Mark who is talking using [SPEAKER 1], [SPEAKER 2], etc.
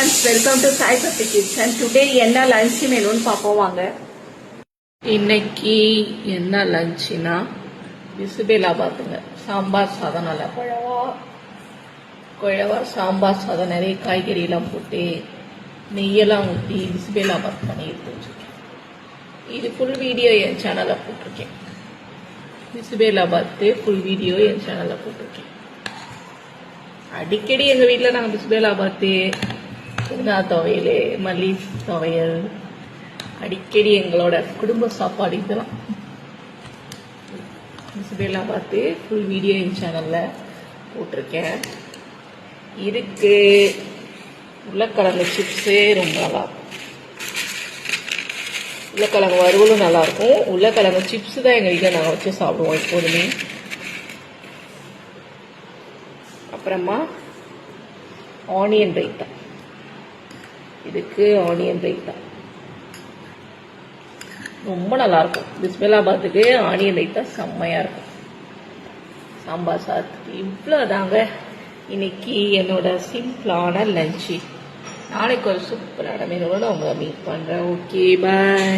[SPEAKER 1] friends, welcome to Sai Patti Kitchen. Today என்ன lunch மெனுன்னு பார்ப்போம் வாங்க. இன்னைக்கு என்ன லஞ்ச்னா பிசுபேலாபாத்துங்க. சாம்பார் சாதம், நல்லா குழவா சாம்பார் சாதம், நிறைய காய்கறியெல்லாம் போட்டு நெய்யெல்லாம் ஊற்றி பிசுபேலாபாத் பண்ணி எடுத்து வச்சுருக்கேன். இது ஃபுல் வீடியோ என் சேனலில் போட்டிருக்கேன். பிசுபேலாபாத்து ஃபுல் வீடியோ என் சேனலில் போட்டிருக்கேன். அடிக்கடி எங்கள் வீட்டில் நாங்கள் பிசுபேலாபாத்து, புதினா துவையல், மல்லி துவையல், அடிக்கடி எங்களோட குடும்ப சாப்பாடு இதெல்லாம். பிசுபேலாபாத்து ஃபுல் வீடியோ என் சேனலில் போட்டிருக்கேன். இதுக்கு உருளைக்கிழங்கு சிப்ஸு ரொம்ப நல்லாயிருக்கும். உருளைக்கிழங்கு வறுவலும் நல்லாயிருக்கும். உருளைக்கிழங்கு சிப்ஸு தான் எங்கள் வீட்டில் நாங்கள் வச்சு சாப்பிடுவோம் எப்போதுமே. அப்புறமா ஆனியன் ரைத்தா, இதுக்கு ஆனியன் ரைத்தா ரொம்ப நல்லாயிருக்கும். பிஸ்பேலாபாத்துக்கு ஆனியன் ரைத்தா செம்மையாக இருக்கும். சாம்பார் சாதத்துக்கு இவ்வளோதாங்க இன்னைக்கு என்னோட சிம்பிளான லஞ்சு. நாளைக்கு ஒரு சூப்பரான மெனுவோட உங்களை மீட் பண்ணுறேன். ஓகே, பாய்.